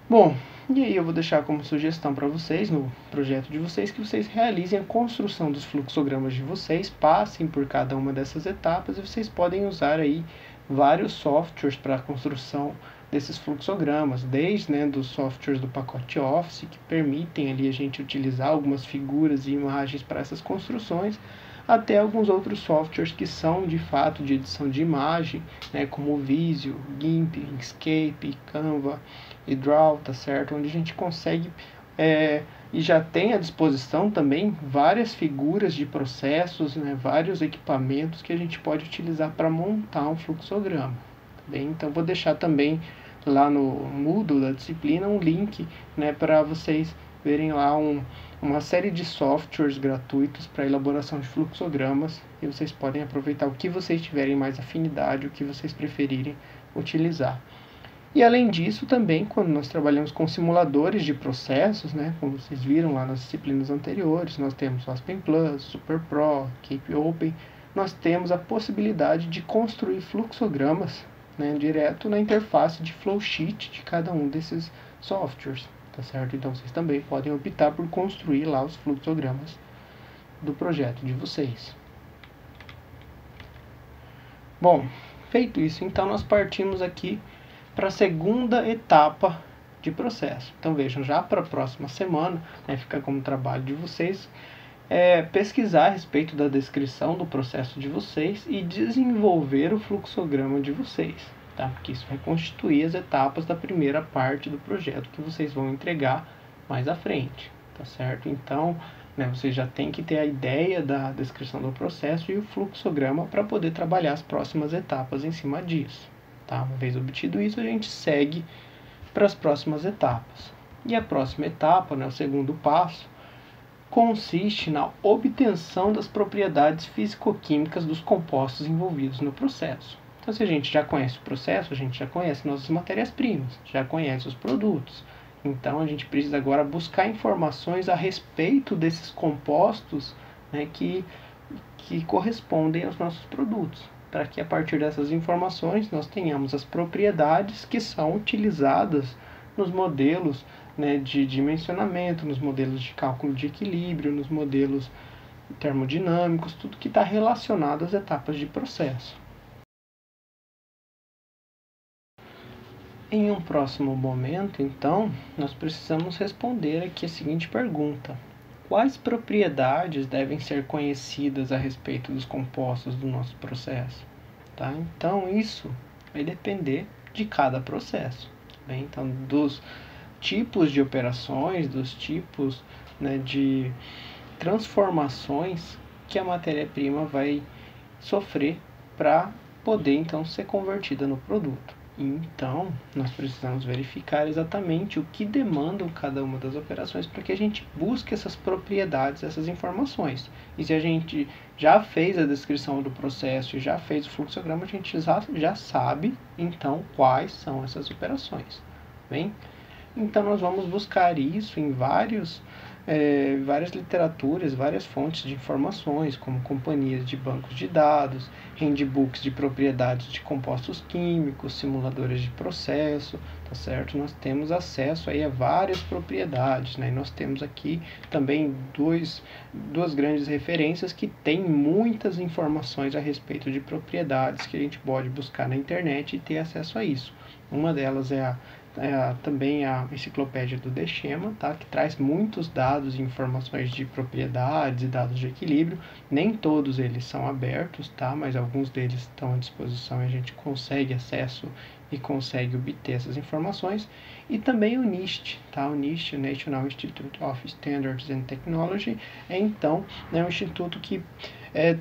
Bom, e aí eu vou deixar como sugestão para vocês, no projeto de vocês, que vocês realizem a construção dos fluxogramas de vocês, passem por cada uma dessas etapas, e vocês podem usar aí vários softwares para a construção desses fluxogramas, desde, né, dos softwares do pacote Office, que permitem ali a gente utilizar algumas figuras e imagens para essas construções, até alguns outros softwares que são de fato de edição de imagem, né, como o Visio, GIMP, Inkscape, Canva e Draw, tá certo? Onde a gente consegue e já tem à disposição também várias figuras de processos, né, vários equipamentos que a gente pode utilizar para montar um fluxograma, tá bem? Então vou deixar também lá no Moodle da disciplina um link, né, para vocês verem lá uma série de softwares gratuitos para elaboração de fluxogramas, e vocês podem aproveitar o que vocês tiverem mais afinidade, o que vocês preferirem utilizar. E além disso também, quando nós trabalhamos com simuladores de processos, né, como vocês viram lá nas disciplinas anteriores, nós temos o Aspen Plus, SuperPro, Cape Open, nós temos a possibilidade de construir fluxogramas, né, direto na interface de flowsheet de cada um desses softwares. Tá certo? Então vocês também podem optar por construir lá os fluxogramas do projeto de vocês. Bom, feito isso, então nós partimos aqui para a segunda etapa de processo. Então vejam, já para a próxima semana, né, fica como trabalho de vocês pesquisar a respeito da descrição do processo de vocês e desenvolver o fluxograma de vocês. Tá? Porque isso vai constituir as etapas da primeira parte do projeto que vocês vão entregar mais à frente, tá certo? Então, né, vocês já têm que ter a ideia da descrição do processo e o fluxograma para poder trabalhar as próximas etapas em cima disso, tá? Uma vez obtido isso, a gente segue para as próximas etapas. E a próxima etapa, né, o segundo passo, consiste na obtenção das propriedades físico-químicas dos compostos envolvidos no processo. Então, se a gente já conhece o processo, a gente já conhece nossas matérias-primas, já conhece os produtos. Então, a gente precisa agora buscar informações a respeito desses compostos, né, que correspondem aos nossos produtos, para que a partir dessas informações nós tenhamos as propriedades que são utilizadas nos modelos, né, de dimensionamento, nos modelos de cálculo de equilíbrio, nos modelos termodinâmicos, tudo que está relacionado às etapas de processo. Em um próximo momento, então, nós precisamos responder aqui a seguinte pergunta: quais propriedades devem ser conhecidas a respeito dos compostos do nosso processo? Tá? Então, isso vai depender de cada processo. Bem? Então, dos tipos de operações, dos tipos, né, de transformações que a matéria-prima vai sofrer para poder, então, ser convertida no produto. Então, nós precisamos verificar exatamente o que demandam cada uma das operações para que a gente busque essas propriedades, essas informações. E se a gente já fez a descrição do processo e já fez o fluxograma, a gente já sabe, então, quais são essas operações. Bem? Então, nós vamos buscar isso em várias literaturas, várias fontes de informações, como companhias de bancos de dados, handbooks de propriedades de compostos químicos, simuladores de processo, tá certo? Nós temos acesso aí a várias propriedades, né? E nós temos aqui também duas grandes referências que têm muitas informações a respeito de propriedades que a gente pode buscar na internet e ter acesso a isso. Uma delas é também a enciclopédia do Deschema, tá? Que traz muitos dados e informações de propriedades e dados de equilíbrio. Nem todos eles são abertos, tá? Mas alguns deles estão à disposição e a gente consegue acesso e consegue obter essas informações. E também o NIST, tá? O NIST, National Institute of Standards and Technology, é então, né, um instituto que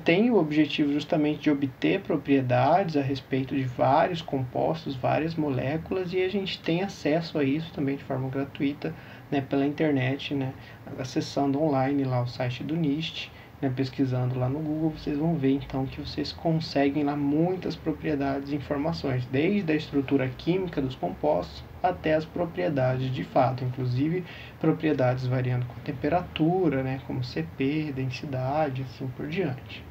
tem o objetivo justamente de obter propriedades a respeito de vários compostos, várias moléculas, e a gente tem acesso a isso também de forma gratuita, né, pela internet, né, acessando online lá o site do NIST, né, pesquisando lá no Google, vocês vão ver então que vocês conseguem lá muitas propriedades e informações, desde a estrutura química dos compostos até as propriedades de fato, inclusive propriedades variando com temperatura, né, como CP, densidade, assim por diante.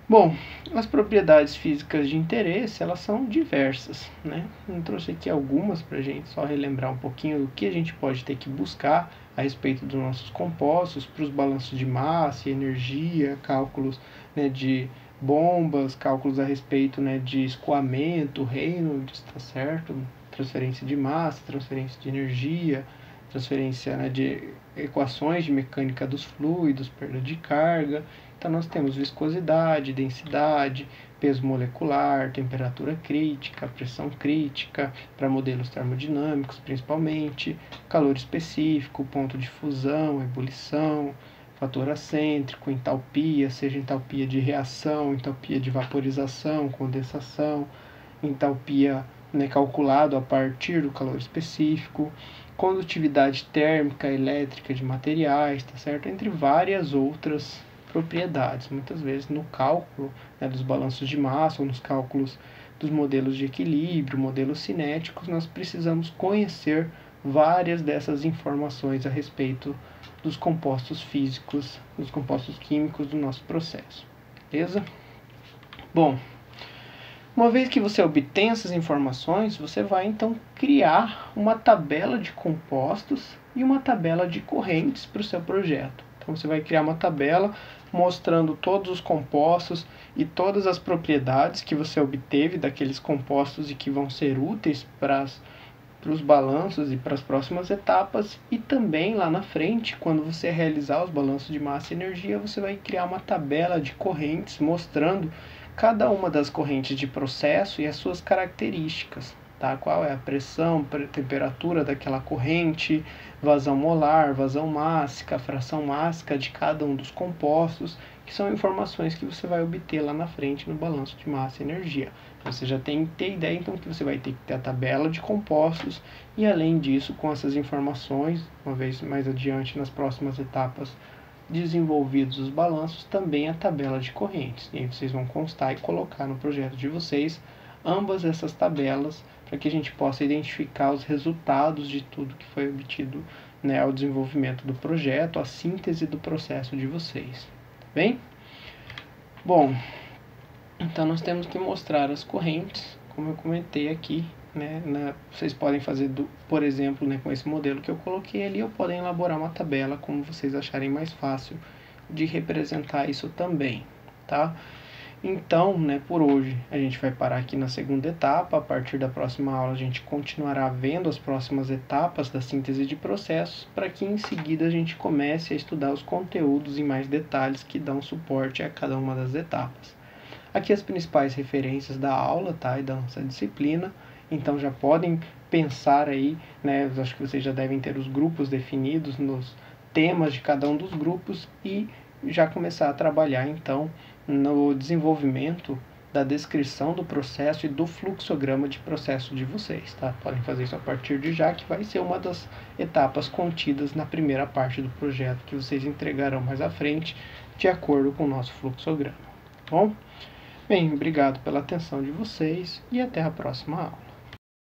Bom, as propriedades físicas de interesse, elas são diversas, né? Eu trouxe aqui algumas para a gente só relembrar um pouquinho do que a gente pode ter que buscar a respeito dos nossos compostos, para os balanços de massa e energia, cálculos, né, de bombas, cálculos a respeito, né, de escoamento, Reynolds, tá certo? Transferência de massa, transferência de energia, transferência, né, de equações de mecânica dos fluidos, perda de carga. Então nós temos viscosidade, densidade, peso molecular, temperatura crítica, pressão crítica, para modelos termodinâmicos principalmente, calor específico, ponto de fusão, ebulição, fator acêntrico, entalpia, seja entalpia de reação, entalpia de vaporização, condensação, entalpia, né, calculado a partir do calor específico, condutividade térmica, elétrica de materiais, tá certo? Entre várias outras propriedades. Muitas vezes no cálculo, né, dos balanços de massa ou nos cálculos dos modelos de equilíbrio, modelos cinéticos, nós precisamos conhecer várias dessas informações a respeito dos compostos físicos, dos compostos químicos do nosso processo. Beleza? Bom, uma vez que você obtém essas informações, você vai então criar uma tabela de compostos e uma tabela de correntes para o seu projeto. Então você vai criar uma tabela mostrando todos os compostos e todas as propriedades que você obteve daqueles compostos e que vão ser úteis para os balanços e para as próximas etapas, e também lá na frente, quando você realizar os balanços de massa e energia, você vai criar uma tabela de correntes mostrando cada uma das correntes de processo e as suas características, tá? Qual é a pressão, temperatura daquela corrente, vazão molar, vazão mássica, fração mássica de cada um dos compostos, que são informações que você vai obter lá na frente no balanço de massa e energia. Você já tem que ter ideia, então, que você vai ter que ter a tabela de compostos e, além disso, com essas informações, uma vez mais adiante nas próximas etapas desenvolvidos os balanços, também a tabela de correntes. E aí vocês vão constar e colocar no projeto de vocês ambas essas tabelas para que a gente possa identificar os resultados de tudo que foi obtido, né, ao desenvolvimento do projeto, a síntese do processo de vocês. Tá bem? Bom, então nós temos que mostrar as correntes, como eu comentei aqui, né, vocês podem fazer, por exemplo, né, com esse modelo que eu coloquei ali, ou podem elaborar uma tabela como vocês acharem mais fácil de representar isso também, tá? Então, né, por hoje a gente vai parar aqui na segunda etapa. A partir da próxima aula a gente continuará vendo as próximas etapas da síntese de processos, para que em seguida a gente comece a estudar os conteúdos em mais detalhes que dão suporte a cada uma das etapas. Aqui as principais referências da aula, tá, e da nossa disciplina. Então já podem pensar aí, né, eu acho que vocês já devem ter os grupos definidos nos temas de cada um dos grupos e já começar a trabalhar então no desenvolvimento da descrição do processo e do fluxograma de processo de vocês, tá? Podem fazer isso a partir de já, que vai ser uma das etapas contidas na primeira parte do projeto que vocês entregarão mais à frente, de acordo com o nosso fluxograma. Bom? Bem, obrigado pela atenção de vocês e até a próxima aula.